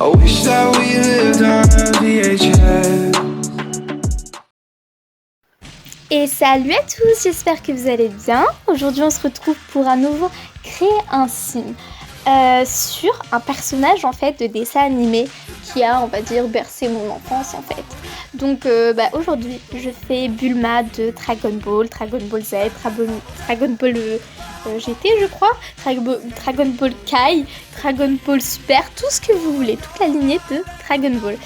I wish that we lived on a VHS. Et salut à tous, j'espère que vous allez bien. Aujourd'hui on se retrouve pour à nouveau créer un sim sur un personnage en fait de dessin animé qui a, on va dire, bercé mon enfance en fait. Donc aujourd'hui je fais Bulma de Dragon Ball, Dragon Ball Z, Dragon Ball GT je crois, Dragon Ball Kai, Dragon Ball Super, tout ce que vous voulez, toute la lignée de Dragon Ball.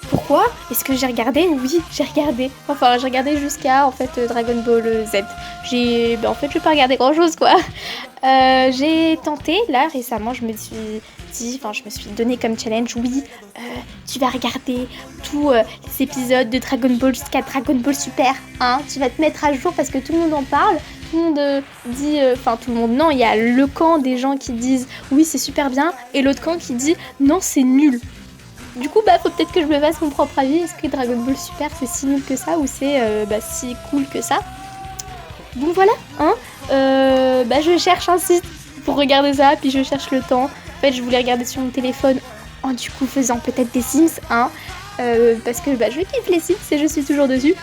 Pourquoi ? Est-ce que j'ai regardé ? Oui, j'ai regardé. Enfin, j'ai regardé jusqu'à en fait Dragon Ball Z. J'ai pas regardé grand chose quoi. J'ai tenté là récemment, je me suis donné comme challenge, oui, tu vas regarder tous les épisodes de Dragon Ball jusqu'à Dragon Ball Super, hein, tu vas te mettre à jour parce que tout le monde en parle, tout le monde dit, tout le monde non, il y a le camp des gens qui disent oui c'est super bien et l'autre camp qui dit non c'est nul. Du coup, faut peut-être que je me fasse mon propre avis. Est-ce que Dragon Ball Super c'est si nul que ça ou c'est si cool que ça ? Donc voilà, hein. Je cherche un site pour regarder ça, puis je cherche le temps. En fait, je voulais regarder sur mon téléphone en du coup faisant peut-être des Sims, hein. Parce que je kiffe les Sims et je suis toujours dessus.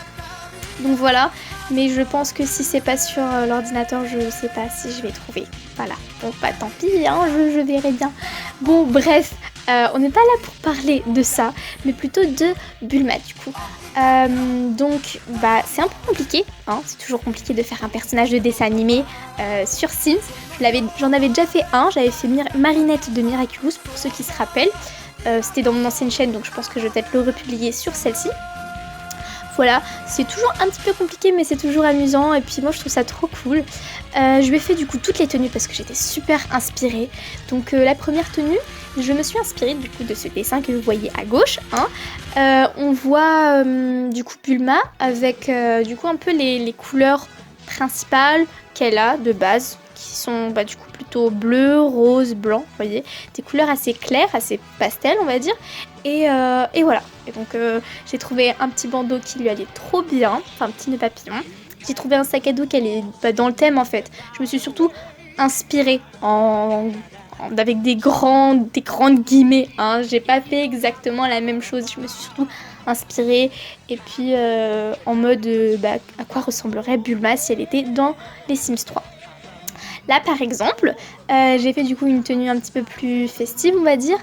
Donc voilà, mais je pense que si c'est pas sur l'ordinateur, je sais pas si je vais trouver. Voilà, donc tant pis, hein, je verrai bien. Bon, bref, on n'est pas là pour parler de ça, mais plutôt de Bulma du coup. Donc c'est un peu compliqué, hein, c'est toujours compliqué de faire un personnage de dessin animé sur Sims. J'en avais déjà fait un, j'avais fait Marinette de Miraculous pour ceux qui se rappellent. C'était dans mon ancienne chaîne, donc je pense que je vais peut-être le republier sur celle-ci. Voilà, c'est toujours un petit peu compliqué mais c'est toujours amusant et puis moi je trouve ça trop cool. Je lui ai fait du coup toutes les tenues parce que j'étais super inspirée. Donc la première tenue, je me suis inspirée du coup de ce dessin que vous voyez à gauche, hein. On voit du coup Bulma avec du coup un peu les couleurs principales qu'elle a de base qui sont du coup plutôt bleu, rose, blanc, vous voyez, des couleurs assez claires, assez pastel on va dire. Et voilà, et donc j'ai trouvé un petit bandeau qui lui allait trop bien, enfin un petit nœud papillon. J'ai trouvé un sac à dos qui allait dans le thème en fait. Je me suis surtout inspirée avec des grandes guillemets, hein. J'ai pas fait exactement la même chose, je me suis surtout inspirée et puis en mode à quoi ressemblerait Bulma si elle était dans les Sims 3. Là par exemple, j'ai fait du coup une tenue un petit peu plus festive on va dire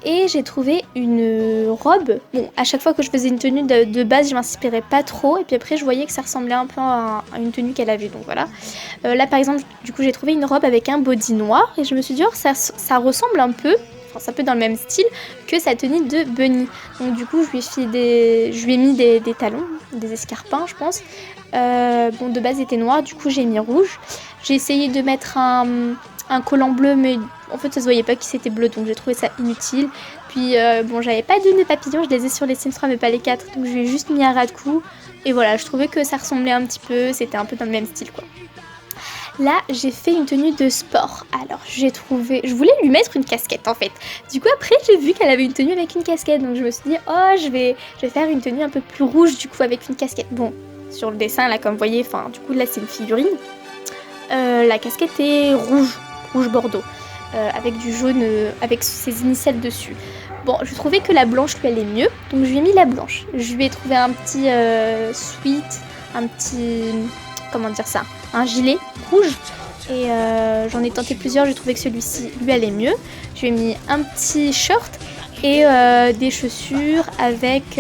et j'ai trouvé une robe. Bon, à chaque fois que je faisais une tenue de base je m'inspirais pas trop et puis après je voyais que ça ressemblait un peu à une tenue qu'elle avait donc voilà. Là par exemple du coup j'ai trouvé une robe avec un body noir et je me suis dit ça ressemble un peu, enfin c'est un peu dans le même style que sa tenue de Bunny. Donc du coup je lui ai mis des talons, des escarpins je pense. De base était noir, du coup j'ai mis rouge. J'ai essayé de mettre un collant bleu mais en fait ça se voyait pas que c'était bleu donc j'ai trouvé ça inutile. Puis j'avais pas de nœuds papillons, je les ai sur les Sims 3 mais pas les 4 donc je lui ai juste mis un ras de cou. Et voilà, je trouvais que ça ressemblait un petit peu, c'était un peu dans le même style quoi. Là, j'ai fait une tenue de sport. Alors, je voulais lui mettre une casquette en fait. Du coup, après, j'ai vu qu'elle avait une tenue avec une casquette. Donc, je me suis dit, je vais faire une tenue un peu plus rouge du coup avec une casquette. Bon, sur le dessin là, comme vous voyez, du coup, là, c'est une figurine. La casquette est rouge bordeaux, avec du jaune, avec ses initiales dessus. Bon, je trouvais que la blanche lui allait mieux, donc je lui ai mis la blanche. Je lui ai trouvé un petit sweat, un petit... comment dire ça, un gilet rouge et j'en ai tenté plusieurs, j'ai trouvé que celui-ci lui allait mieux. Je lui ai mis un petit short et des chaussures avec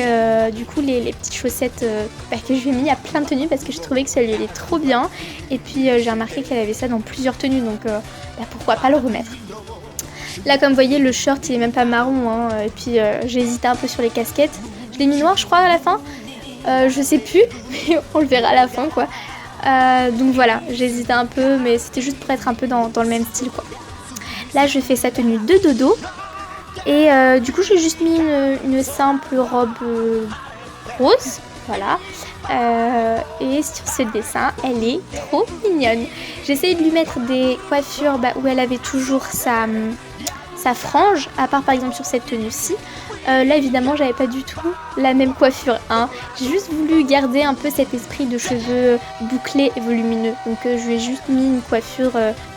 du coup les petites chaussettes que je lui ai mis à plein de tenues parce que je trouvais que ça lui allait trop bien et puis j'ai remarqué qu'elle avait ça dans plusieurs tenues donc pourquoi pas le remettre. Là comme vous voyez le short il est même pas marron hein, et puis j'ai hésité un peu sur les casquettes, je l'ai mis noir je crois à la fin, je sais plus mais on le verra à la fin quoi. Donc voilà, j'hésitais un peu, mais c'était juste pour être un peu dans le même style quoi. Là, je fais sa tenue de dodo. Et du coup, j'ai juste mis une simple robe rose. Voilà. Et sur ce dessin, elle est trop mignonne. J'ai essayé de lui mettre des coiffures où elle avait toujours sa frange, à part par exemple sur cette tenue-ci. Là évidemment j'avais pas du tout la même coiffure, hein. J'ai juste voulu garder un peu cet esprit de cheveux bouclés et volumineux. Donc je lui ai juste mis une coiffure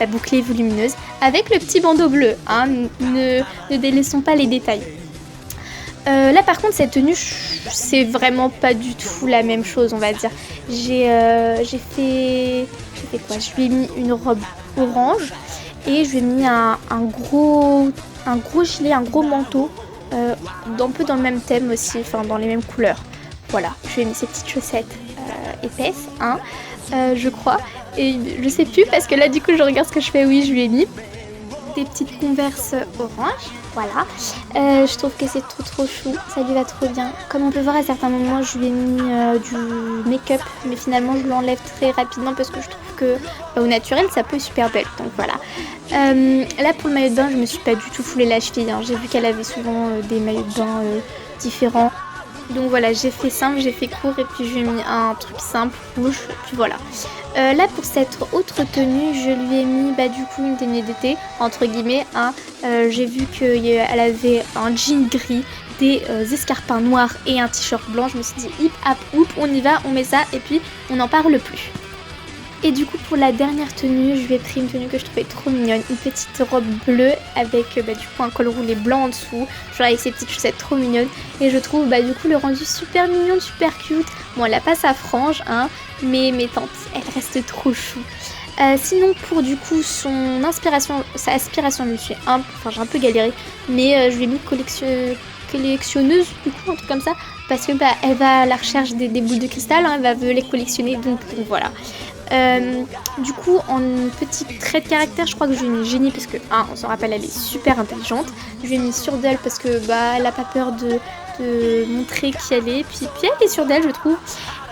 bouclée et volumineuse avec le petit bandeau bleu, hein. Ne délaissons pas les détails. Là par contre cette tenue c'est vraiment pas du tout la même chose, on va dire. J'ai fait quoi? Je lui ai mis une robe orange et je lui ai mis un gros gilet, un gros manteau un peu dans le même thème aussi, enfin dans les mêmes couleurs. Voilà, je lui ai mis ces petites chaussettes épaisses, hein, je crois. Et je sais plus parce que là du coup je regarde ce que je fais. Oui, je lui ai mis des petites converses orange, voilà. Je trouve que c'est trop chou, ça lui va trop bien. Comme on peut voir à certains moments, je lui ai mis du make-up, mais finalement je l'enlève très rapidement parce que je trouve que au naturel ça peut être super belle. Donc voilà. Là pour le maillot de bain, je me suis pas du tout foulé la cheville, hein. J'ai vu qu'elle avait souvent des maillots de bain différents. Donc voilà, j'ai fait simple, j'ai fait court et puis j'ai mis un truc simple, rouge, puis voilà. Là pour cette autre tenue, je lui ai mis du coup une tenue d'été, entre guillemets, hein. J'ai vu qu'elle avait un jean gris, des escarpins noirs et un t-shirt blanc. Je me suis dit hip hop hop, on y va, on met ça et puis on n'en parle plus. Et du coup pour la dernière tenue, je lui ai pris une tenue que je trouvais trop mignonne, une petite robe bleue avec du coup un col roulé blanc en dessous, genre avec ses petites chaussettes trop mignonnes. Et je trouve du coup le rendu super mignon, super cute. Bon, elle a pas sa frange, hein, mais tant pis, elle reste trop chou. Sinon pour du coup sa aspiration, je me suis j'ai un peu galéré, mais je lui ai mis collectionneuse du coup, un truc comme ça, parce que elle va à la recherche des boules de cristal, hein, elle va les collectionner, donc voilà. Du coup en petit trait de caractère, je crois que je lui ai mis génie parce que on s'en rappelle, elle est super intelligente. Je lui ai mis sûre d'elle parce que elle a pas peur de montrer qui elle est, puis elle est sûre d'elle, je trouve.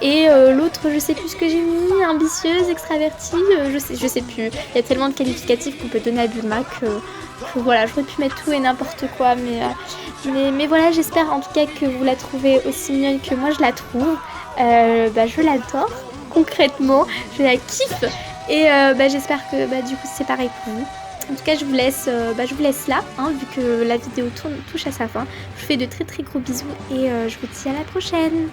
Et l'autre, je sais plus ce que j'ai mis, ambitieuse, extravertie, je sais plus. Il y a tellement de qualificatifs qu'on peut donner à Bulma que voilà, j'aurais pu mettre tout et n'importe quoi, mais voilà, j'espère en tout cas que vous la trouvez aussi mignonne que moi je la trouve. Je l'adore, concrètement, je la kiffe, et j'espère que du coup c'est pareil pour vous. En tout cas, je vous laisse là, hein, vu que la vidéo touche à sa fin. Je vous fais de très gros bisous et je vous dis à la prochaine.